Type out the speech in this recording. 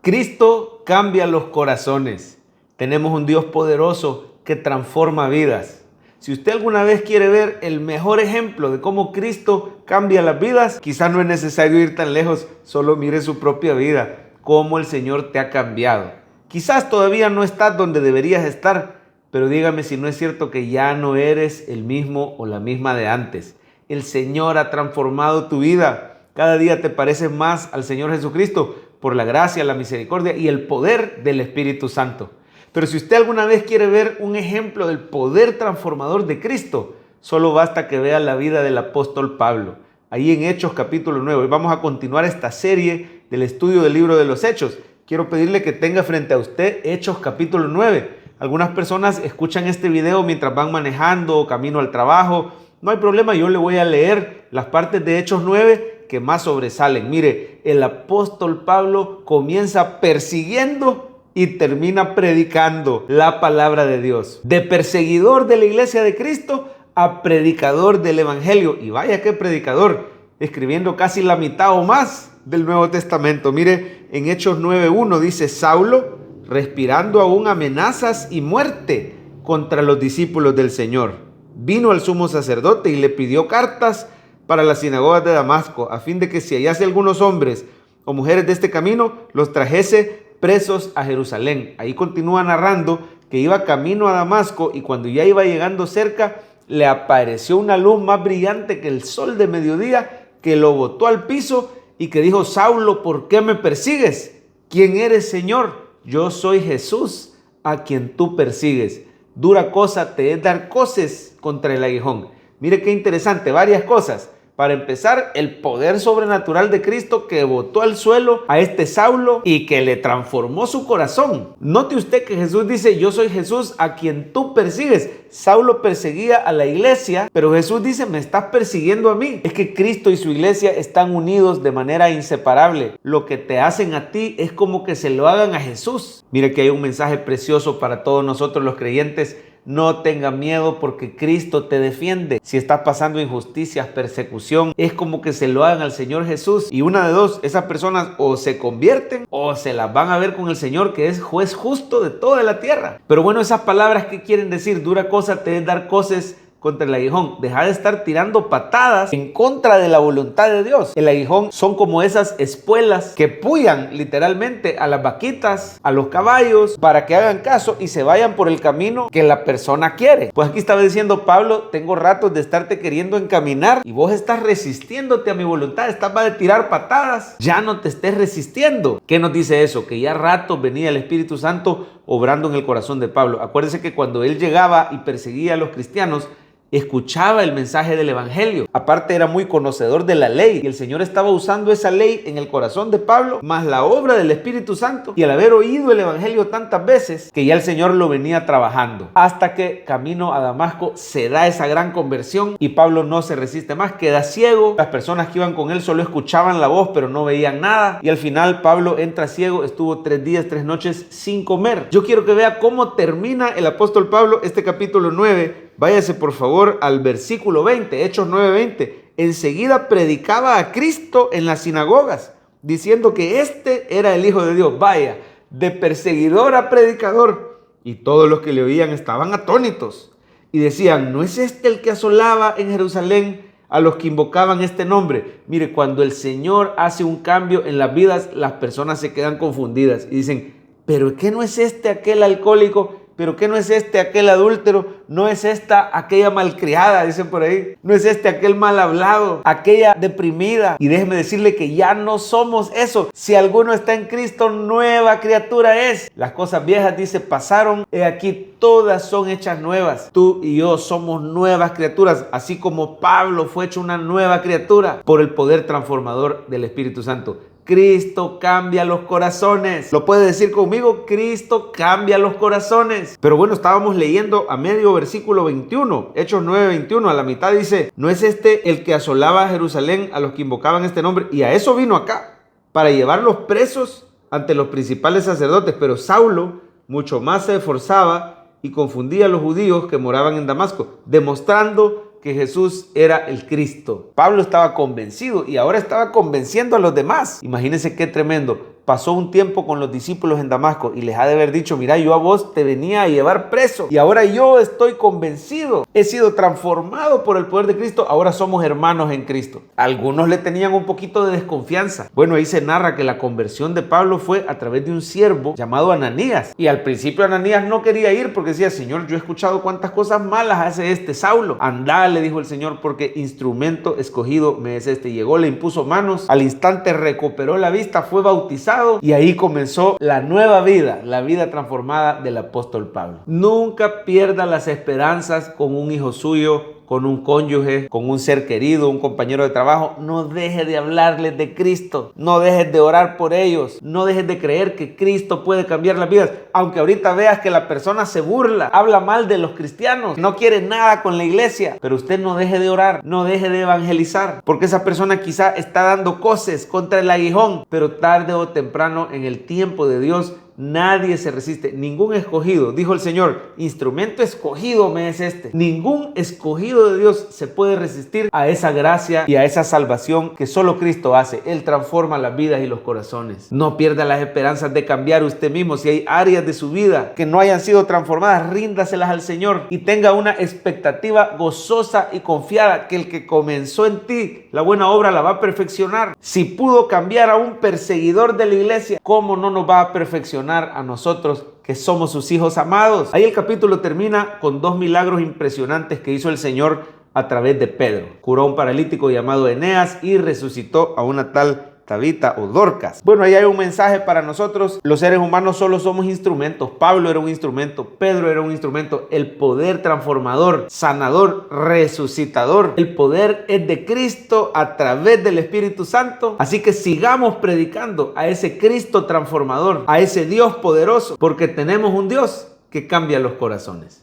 Cristo cambia los corazones. Tenemos un Dios poderoso que transforma vidas. Si usted alguna vez quiere ver el mejor ejemplo de cómo Cristo cambia las vidas, quizás no es necesario ir tan lejos, solo mire su propia vida, cómo el Señor te ha cambiado. Quizás todavía no estás donde deberías estar, pero dígame si no es cierto que ya no eres el mismo o la misma de antes. El Señor ha transformado tu vida. Cada día te pareces más al Señor Jesucristo por la gracia, la misericordia y el poder del Espíritu Santo. Pero si usted alguna vez quiere ver un ejemplo del poder transformador de Cristo, solo basta que vea la vida del apóstol Pablo. Ahí en Hechos capítulo 9. Hoy vamos a continuar esta serie del estudio del libro de los Hechos. Quiero pedirle que tenga frente a usted Hechos capítulo 9. Algunas personas escuchan este video mientras van manejando o camino al trabajo. No hay problema, yo le voy a leer las partes de Hechos 9 que más sobresalen. Mire, el apóstol Pablo comienza persiguiendo y termina predicando la palabra de Dios. De perseguidor de la iglesia de Cristo a predicador del evangelio. Y vaya qué predicador, escribiendo casi la mitad o más del Nuevo Testamento. Mire, en Hechos 9:1 dice: Saulo, respirando aún amenazas y muerte contra los discípulos del Señor, vino al sumo sacerdote y le pidió cartas para las sinagogas de Damasco, a fin de que si hallase algunos hombres o mujeres de este camino, los trajese presos a Jerusalén. Ahí continúa narrando que iba camino a Damasco y cuando ya iba llegando cerca, le apareció una luz más brillante que el sol de mediodía, que lo botó al piso y que dijo: Saulo, ¿por qué me persigues? ¿Quién eres, Señor? Yo soy Jesús, a quien tú persigues. Dura cosa te es dar coces contra el aguijón. Mire qué interesante, varias cosas. Para empezar, el poder sobrenatural de Cristo que botó al suelo a este Saulo y que le transformó su corazón. Note usted que Jesús dice: yo soy Jesús a quien tú persigues. Saulo perseguía a la iglesia, pero Jesús dice: me estás persiguiendo a mí. Es que Cristo y su iglesia están unidos de manera inseparable. Lo que te hacen a ti es como que se lo hagan a Jesús. Mire que hay un mensaje precioso para todos nosotros los creyentes. No tenga miedo porque Cristo te defiende. Si estás pasando injusticias, persecución, es como que se lo hagan al Señor Jesús. Y una de dos, esas personas o se convierten o se las van a ver con el Señor, que es juez justo de toda la tierra. Pero bueno, esas palabras, ¿qué quieren decir? Dura cosa te es dar coces contra el aguijón. Deja de estar tirando patadas en contra de la voluntad de Dios. El aguijón son como esas espuelas que puyan literalmente a las vaquitas, a los caballos, para que hagan caso y se vayan por el camino que la persona quiere. Pues aquí estaba diciendo Pablo: tengo ratos de estarte queriendo encaminar y vos estás resistiéndote a mi voluntad, estás para de tirar patadas, ya no te estés resistiendo. ¿Qué nos dice eso? Que ya ratos venía el Espíritu Santo obrando en el corazón de Pablo. Acuérdese que cuando él llegaba y perseguía a los cristianos, escuchaba el mensaje del evangelio. Aparte, era muy conocedor de la ley y el Señor estaba usando esa ley en el corazón de Pablo, más la obra del Espíritu Santo, y al haber oído el evangelio tantas veces, que ya el Señor lo venía trabajando, hasta que camino a Damasco se da esa gran conversión y Pablo no se resiste más, queda ciego. Las personas que iban con él solo escuchaban la voz pero no veían nada, y al final Pablo entra ciego, estuvo 3 días, 3 noches sin comer. Yo quiero que vea cómo termina el apóstol Pablo este capítulo 9. Váyase por favor al versículo 20, Hechos 9:20. Enseguida predicaba a Cristo en las sinagogas, diciendo que este era el Hijo de Dios. Vaya, de perseguidor a predicador. Y todos los que le oían estaban atónitos y decían: ¿no es este el que asolaba en Jerusalén a los que invocaban este nombre? Mire, cuando el Señor hace un cambio en las vidas, las personas se quedan confundidas y dicen: ¿pero qué no es este aquel alcohólico? ¿Pero qué no es este aquel adúltero? ¿No es esta aquella malcriada? Dicen por ahí. ¿No es este aquel mal hablado? Aquella deprimida. Y déjeme decirle que ya no somos eso. Si alguno está en Cristo, nueva criatura es. Las cosas viejas, dice, pasaron. He aquí, todas son hechas nuevas. Tú y yo somos nuevas criaturas. Así como Pablo fue hecho una nueva criatura por el poder transformador del Espíritu Santo. Cristo cambia los corazones. ¿Lo puede decir conmigo? Cristo cambia los corazones. Pero bueno, estábamos leyendo a medio versículo 21, Hechos 9:21, a la mitad dice: ¿no es este el que asolaba a Jerusalén a los que invocaban este nombre? Y a eso vino acá, para llevarlos presos ante los principales sacerdotes. Pero Saulo mucho más se esforzaba y confundía a los judíos que moraban en Damasco, demostrando que Jesús era el Cristo. Pablo estaba convencido y ahora estaba convenciendo a los demás. Imagínense qué tremendo. pasó un tiempo con los discípulos en Damasco y les ha de haber dicho: mira, yo a vos te venía a llevar preso y ahora yo estoy convencido, he sido transformado por el poder de Cristo, ahora somos hermanos en Cristo. Algunos le tenían un poquito de desconfianza. Bueno, ahí se narra que la conversión de Pablo fue a través de un siervo llamado Ananías, y al principio Ananías no quería ir porque decía: Señor, yo he escuchado cuántas cosas malas hace este Saulo. Andá, le dijo el Señor, porque instrumento escogido me es este. Llegó, le impuso manos, al instante recuperó la vista, fue bautizado, y ahí comenzó la nueva vida, la vida transformada del apóstol Pablo. Nunca pierda las esperanzas con un hijo suyo, con un cónyuge, con un ser querido, un compañero de trabajo. No deje de hablarles de Cristo, no dejes de orar por ellos, no dejes de creer que Cristo puede cambiar las vidas. Aunque ahorita veas que la persona se burla, habla mal de los cristianos, no quiere nada con la iglesia, pero usted no deje de orar, no deje de evangelizar, porque esa persona quizá está dando coces contra el aguijón, pero tarde o temprano, en el tiempo de Dios, nadie se resiste, ningún escogido, dijo el Señor, instrumento escogido me es este. Ningún escogido de Dios se puede resistir a esa gracia y a esa salvación que solo Cristo hace. Él transforma las vidas y los corazones. No pierda las esperanzas de cambiar usted mismo. Si hay áreas de su vida que no hayan sido transformadas, ríndaselas al Señor y tenga una expectativa gozosa y confiada que el que comenzó en ti la buena obra la va a perfeccionar. Si pudo cambiar a un perseguidor de la iglesia, ¿cómo no nos va a perfeccionar a nosotros que somos sus hijos amados? Ahí el capítulo termina con 2 milagros impresionantes que hizo el Señor a través de Pedro. Curó a un paralítico llamado Eneas y resucitó a una tal Tabita o Dorcas. Bueno, ahí hay un mensaje para nosotros. Los seres humanos solo somos instrumentos. Pablo era un instrumento, Pedro era un instrumento. El poder transformador, sanador, resucitador, el poder es de Cristo a través del Espíritu Santo. Así que sigamos predicando a ese Cristo transformador, a ese Dios poderoso, porque tenemos un Dios que cambia los corazones.